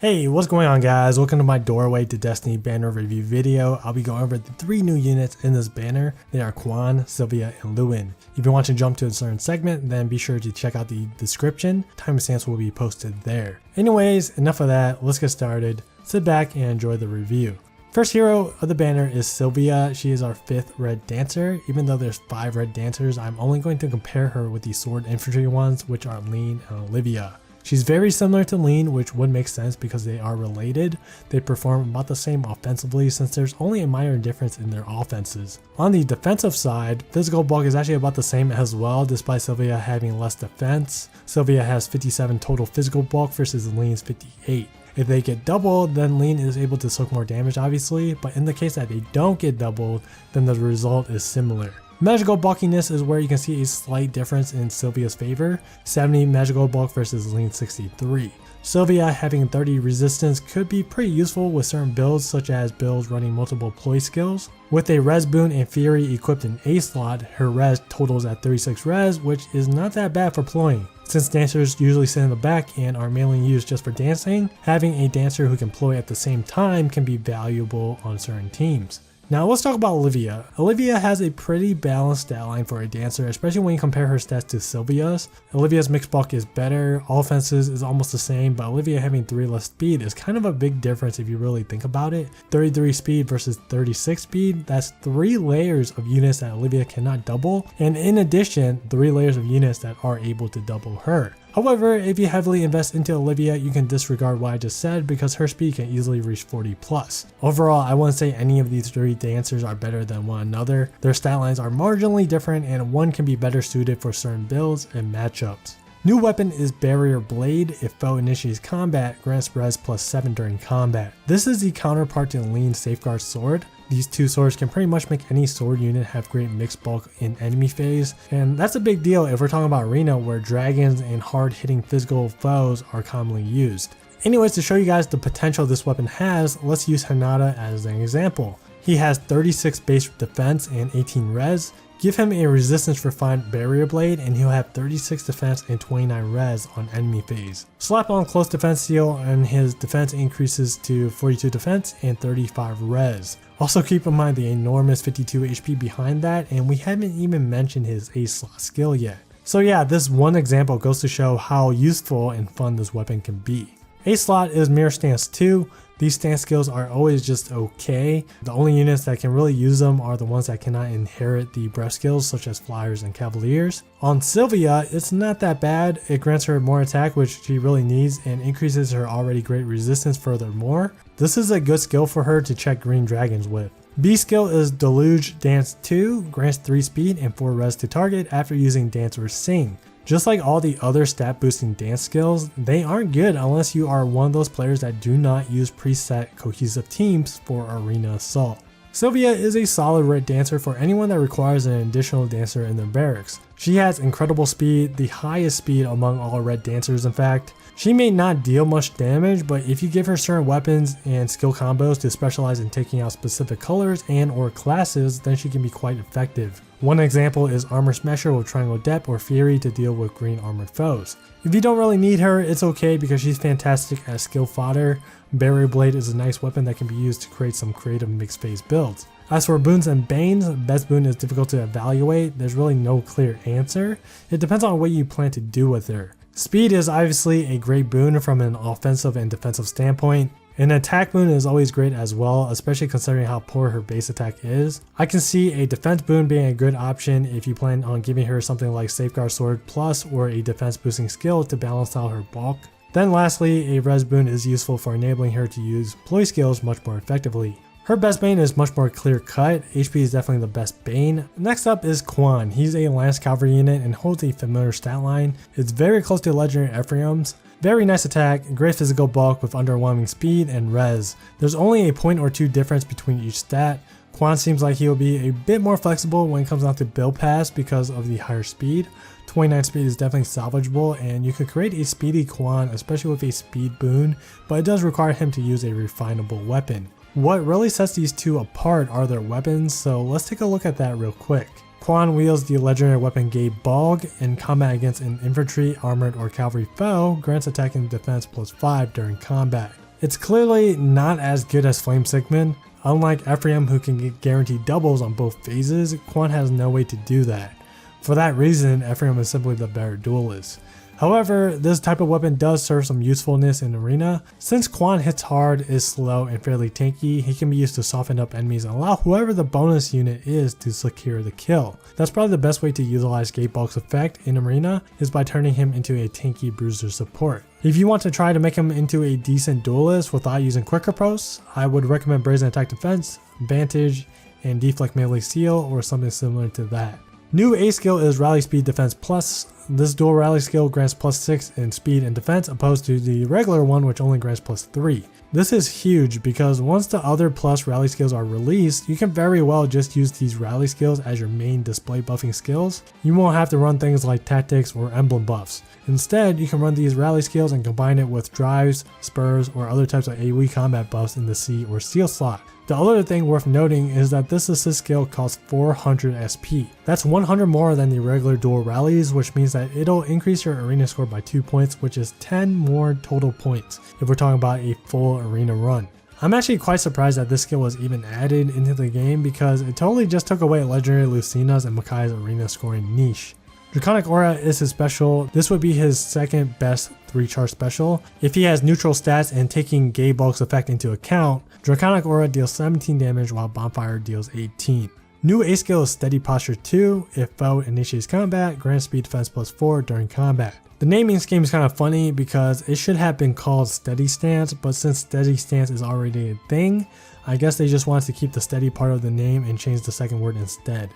Hey, what's going on guys? Welcome to my Doorway to Destiny banner review video. I'll be going over the 3 new units in this banner. They are Quan, Silvia, and Lewyn. If you want to jump to a certain segment, then be sure to check out the description. Timestamps will be posted there. Anyways, enough of that. Let's get started. Sit back and enjoy the review. First hero of the banner is Silvia. She is our 5th red dancer. Even though there's 5 red dancers, I'm only going to compare her with the sword infantry ones, which are Lewyn and Olivia. She's very similar to Lewyn, which would make sense because they are related. They perform about the same offensively since there's only a minor difference in their offenses. On the defensive side, physical bulk is actually about the same as well, despite Silvia having less defense. Silvia has 57 total physical bulk versus Lewyn's 58. If they get doubled, then Lewyn is able to soak more damage obviously, but in the case that they don't get doubled, then the result is similar. Magical bulkiness is where you can see a slight difference in Silvia's favor, 70 magical bulk versus Lewyn's 63. Silvia having 30 resistance could be pretty useful with certain builds such as builds running multiple ploy skills. With a res boon and fury equipped in A slot, her res totals at 36 res, which is not that bad for ploying. Since dancers usually sit in the back and are mainly used just for dancing, having a dancer who can ploy at the same time can be valuable on certain teams. Now let's talk about Olivia. Olivia has a pretty balanced stat line for a dancer, especially when you compare her stats to Silvia's. Olivia's mixed bulk is better, offenses is almost the same, but Olivia having 3 less speed is kind of a big difference if you really think about it. 33 speed versus 36 speed, that's 3 layers of units that Olivia cannot double, and in addition, 3 layers of units that are able to double her. However, if you heavily invest into Olivia, you can disregard what I just said because her speed can easily reach 40 plus. Overall, I wouldn't say any of these 3 dancers are better than one another. Their stat lines are marginally different and one can be better suited for certain builds and matchups. New weapon is Barrier Blade. If foe initiates combat, grants res plus 7 during combat. This is the counterpart to Lewyn's Safeguard Sword. These 2 swords can pretty much make any sword unit have great mixed bulk in enemy phase, and that's a big deal if we're talking about arena where dragons and hard hitting physical foes are commonly used. Anyways, to show you guys the potential this weapon has, let's use Hinata as an example. He has 36 base defense and 18 res. Give him a resistance refined barrier blade and he'll have 36 defense and 29 res on enemy phase. Slap on close defense seal and his defense increases to 42 defense and 35 res. Also keep in mind the enormous 52 HP behind that, and we haven't even mentioned his A slot skill yet. So yeah, this one example goes to show how useful and fun this weapon can be. A slot is mirror stance 2. These stance skills are always just okay. The only units that can really use them are the ones that cannot inherit the breath skills such as flyers and cavaliers. On Silvia, it's not that bad. It grants her more attack, which she really needs, and increases her already great resistance furthermore. This is a good skill for her to check green dragons with. B skill is Deluge Dance 2, grants 3 speed and 4 res to target after using Dance or Sing. Just like all the other stat boosting dance skills, they aren't good unless you are one of those players that do not use preset cohesive teams for arena assault. Silvia is a solid red dancer for anyone that requires an additional dancer in their barracks. She has incredible speed, the highest speed among all red dancers in fact. She may not deal much damage, but if you give her certain weapons and skill combos to specialize in taking out specific colors and or classes, then she can be quite effective. One example is Armor Smasher with Triangle Depth or Fury to deal with green armored foes. If you don't really need her, it's okay because she's fantastic as skill fodder. Barrier Blade is a nice weapon that can be used to create some creative mixed phase builds. As for boons and banes, best boon is difficult to evaluate. There's really no clear answer. It depends on what you plan to do with her. Speed is obviously a great boon from an offensive and defensive standpoint. An attack boon is always great as well, especially considering how poor her base attack is. I can see a defense boon being a good option if you plan on giving her something like Safeguard Sword Plus or a defense boosting skill to balance out her bulk. Then lastly, a res boon is useful for enabling her to use ploy skills much more effectively. Her best bane is much more clear cut. HP is definitely the best bane. Next up is Quan. He's a lance cavalry unit and holds a familiar stat line. It's very close to legendary FEHeroes. Very nice attack, great physical bulk with underwhelming speed and res. There's only a point or 2 difference between each stat. Quan seems like he'll be a bit more flexible when it comes down to build pass because of the higher speed. 29 speed is definitely salvageable and you could create a speedy Quan, especially with a speed boon, but it does require him to use a refinable weapon. What really sets these 2 apart are their weapons, so let's take a look at that real quick. Quan wields the legendary weapon Gay Bog. In combat against an infantry, armored, or cavalry foe, grants attack and defense plus 5 during combat. It's clearly not as good as Flame Sigmund. Unlike Ephraim, who can get guaranteed doubles on both phases, Quan has no way to do that. For that reason, Ephraim is simply the better duelist. However, this type of weapon does serve some usefulness in arena. Since Quan hits hard, is slow, and fairly tanky, he can be used to soften up enemies and allow whoever the bonus unit is to secure the kill. That's probably the best way to utilize Gatebulk's effect in arena, is by turning him into a tanky bruiser support. If you want to try to make him into a decent duelist without using quick approach, I would recommend Brazen Attack Defense, Vantage, and Deflect Melee Seal, or something similar to that. New A skill is Rally Speed Defense Plus. This dual rally skill grants +6 in speed and defense, opposed to the regular one which only grants +3. This is huge because once the other plus rally skills are released, you can very well just use these rally skills as your main display buffing skills. You won't have to run things like tactics or emblem buffs. Instead, you can run these rally skills and combine it with drives, spurs, or other types of AoE combat buffs in the C or Seal slot. The other thing worth noting is that this assist skill costs 400 SP. That's 100 more than the regular dual rallies, which means that it'll increase your arena score by 2 points, which is 10 more total points if we're talking about a full arena run. I'm actually quite surprised that this skill was even added into the game because it totally just took away Legendary Lucina's and Makai's arena scoring niche. Draconic Aura is his special. This would be his second best 3-char special. If he has neutral stats and taking Gatebulk's effect into account, Draconic Aura deals 17 damage while Bonfire deals 18. New A skill is Steady Posture 2. If foe initiates combat, grant speed defense +4 during combat. The naming scheme is kind of funny because it should have been called Steady Stance, but since Steady Stance is already a thing, I guess they just wanted to keep the steady part of the name and change the second word instead.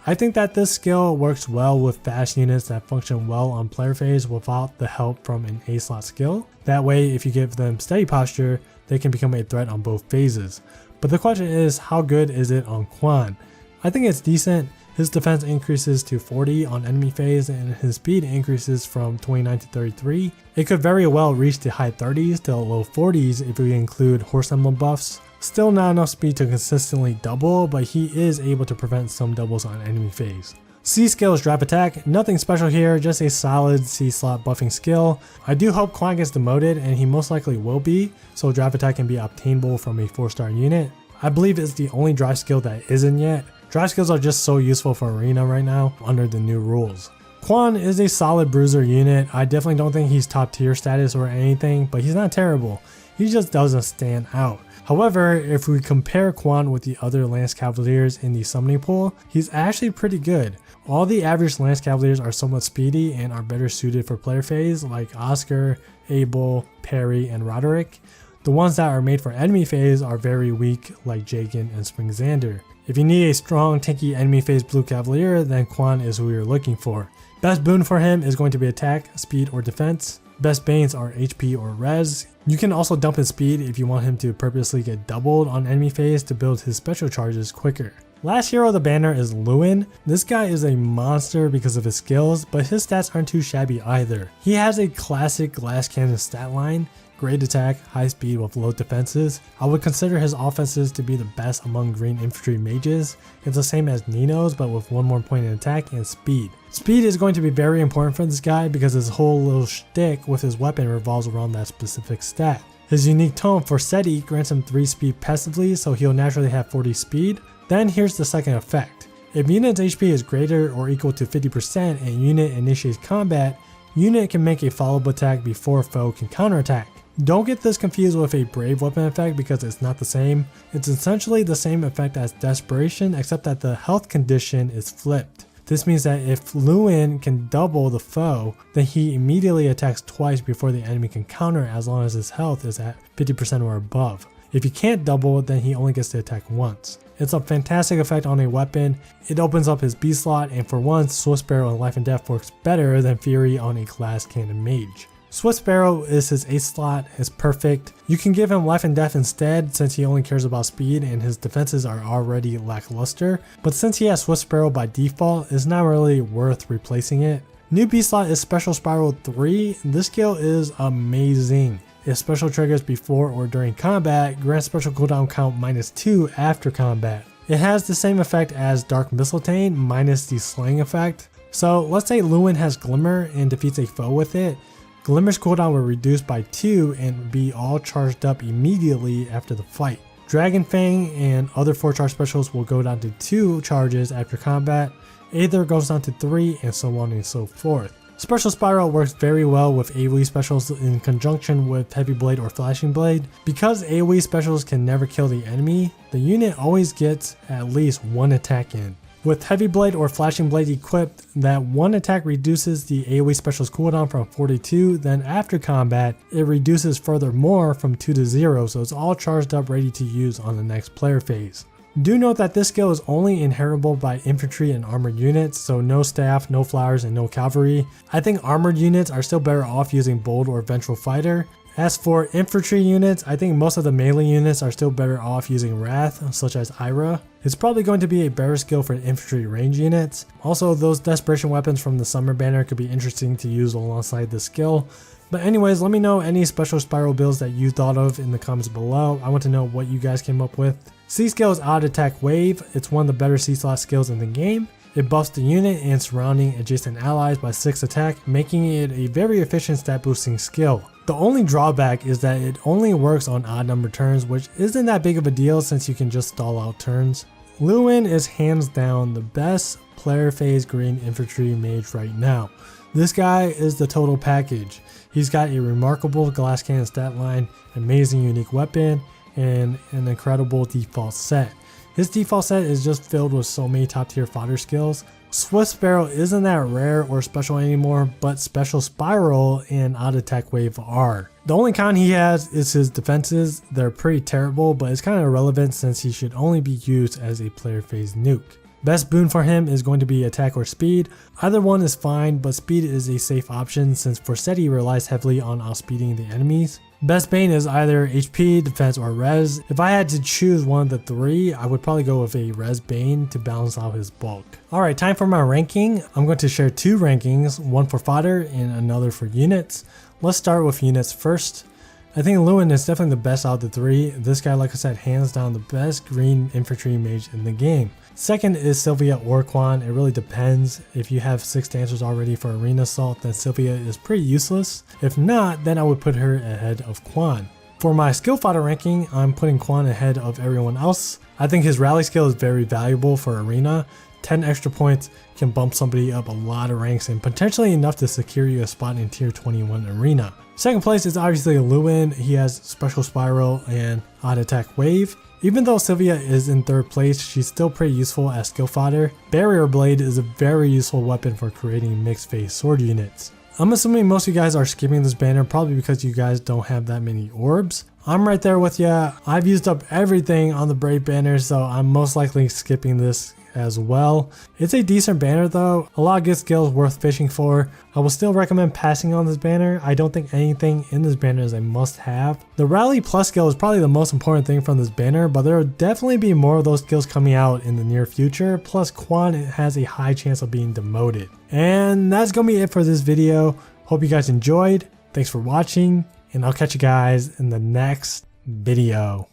I think that this skill works well with fast units that function well on player phase without the help from an A slot skill. That way, if you give them Steady Posture, they can become a threat on both phases. But the question is, how good is it on Quan? I think it's decent. His defense increases to 40 on enemy phase and his speed increases from 29 to 33. It could very well reach the high 30s to low 40s if we include horse emblem buffs. Still not enough speed to consistently double, but he is able to prevent some doubles on enemy phase. C skill is Drop Attack. Nothing special here, just a solid C slot buffing skill. I do hope Quan gets demoted, and he most likely will be, so Drop Attack can be obtainable from a 4-star unit. I believe it's the only drive skill that isn't yet. Drive skills are just so useful for arena right now under the new rules. Quan is a solid bruiser unit. I definitely don't think he's top tier status or anything, but he's not terrible. He just doesn't stand out. However, if we compare Quan with the other Lance Cavaliers in the summoning pool, he's actually pretty good. All the average Lance Cavaliers are somewhat speedy and are better suited for player phase, like Oscar, Abel, Perry, and Roderick. The ones that are made for enemy phase are very weak, like Jagan and Spring Xander. If you need a strong, tanky enemy phase blue Cavalier, then Quan is who you're looking for. Best boon for him is going to be attack, speed, or defense. Best banes are HP or res. You can also dump his speed if you want him to purposely get doubled on enemy phase to build his special charges quicker. Last hero of the banner is Lewyn. This guy is a monster because of his skills, but his stats aren't too shabby either. He has a classic glass cannon stat line, great attack, high speed with low defenses. I would consider his offenses to be the best among green infantry mages. It's the same as Nino's, but with 1 more point in attack and speed. Speed is going to be very important for this guy because his whole little shtick with his weapon revolves around that specific stat. His unique tome for Seti grants him 3 speed passively, so he'll naturally have 40 speed. Then here's the second effect. If unit's HP is greater or equal to 50% and unit initiates combat, unit can make a follow-up attack before foe can counterattack. Don't get this confused with a brave weapon effect because it's not the same. It's essentially the same effect as desperation, except that the health condition is flipped. This means that if Lewyn can double the foe, then he immediately attacks twice before the enemy can counter as long as his health is at 50% or above. If he can't double, then he only gets to attack once. It's a fantastic effect on a weapon. It opens up his B slot, and for once, Swift Sparrow on Life and Death works better than Fury on a glass cannon mage. Swift Sparrow is his ace slot, is perfect. You can give him Life and Death instead since he only cares about speed and his defenses are already lackluster, but since he has Swift Sparrow by default, it's not really worth replacing it. New B slot is Special Spiral 3. This skill is amazing. If special triggers before or during combat, grant special cooldown count -2 after combat. It has the same effect as Dark Mistletoe minus the slaying effect. So let's say Lewyn has Glimmer and defeats a foe with it. Glimmer's cooldown will reduce by 2 and be all charged up immediately after the fight. Dragon Fang and other 4-charge specials will go down to 2 charges after combat. Aether goes down to 3 and so on and so forth. Special Spiral works very well with AoE specials in conjunction with Heavy Blade or Flashing Blade. Because AoE specials can never kill the enemy, the unit always gets at least 1 attack in. With Heavy Blade or Flashing Blade equipped, that 1 attack reduces the AoE special's cooldown from 4 to 2, then after combat, it reduces furthermore from 2 to 0, so it's all charged up ready to use on the next player phase. Do note that this skill is only inheritable by infantry and armored units, so no staff, no flowers, and no cavalry. I think armored units are still better off using Bold or Vengeful Fighter. As for infantry units, I think most of the melee units are still better off using Wrath, such as Ira. It's probably going to be a better skill for infantry range units. Also, those desperation weapons from the summer banner could be interesting to use alongside this skill. But anyways, let me know any special spiral builds that you thought of in the comments below. I want to know what you guys came up with. C skill is Odd Attack Wave. It's one of the better C slot skills in the game. It buffs the unit and surrounding adjacent allies by 6 attack, making it a very efficient stat boosting skill. The only drawback is that it only works on odd number turns, which isn't that big of a deal since you can just stall out turns. Lewyn is hands down the best player phase green infantry mage right now. This guy is the total package. He's got a remarkable glass cannon stat line, amazing unique weapon, and an incredible default set. His default set is just filled with so many top tier fodder skills. Swift Sparrow isn't that rare or special anymore, but Special Spiral and Odd Attack Wave are. The only con he has is his defenses. They're pretty terrible, but it's kind of irrelevant since he should only be used as a player phase nuke. Best boon for him is going to be attack or speed. Either one is fine, but speed is a safe option since Forseti relies heavily on outspeeding the enemies. Best bane is either HP, defense, or res. If I had to choose one of the 3, I would probably go with a res bane to balance out his bulk. Alright, time for my ranking. I'm going to share 2 rankings, one for fodder and another for units. Let's start with units first. I think Lewyn is definitely the best out of the 3. This guy, like I said, hands down the best green infantry mage in the game. Second is Silvia or Quan. It really depends. If you have 6 dancers already for Arena Assault, then Silvia is pretty useless. If not, then I would put her ahead of Quan. For my skill fodder ranking, I'm putting Quan ahead of everyone else. I think his rally skill is very valuable for Arena. 10 extra points can bump somebody up a lot of ranks and potentially enough to secure you a spot in tier 21 Arena. Second place is obviously Lewyn. He has Special Spiral and Odd Attack Wave. Even though Silvia is in 3rd place, she's still pretty useful as skill fodder. Barrier Blade is a very useful weapon for creating mixed phase sword units. I'm assuming most of you guys are skipping this banner probably because you guys don't have that many orbs. I'm right there with ya. I've used up everything on the Brave banner, so I'm most likely skipping this as well. It's a decent banner though, a lot of good skills worth fishing for. I will still recommend passing on this banner. I don't think anything in this banner is a must have. The Rally Plus skill is probably the most important thing from this banner, but there will definitely be more of those skills coming out in the near future. Plus Quan has a high chance of being demoted. And that's gonna be it for this video. Hope you guys enjoyed. Thanks for watching, and I'll catch you guys in the next video.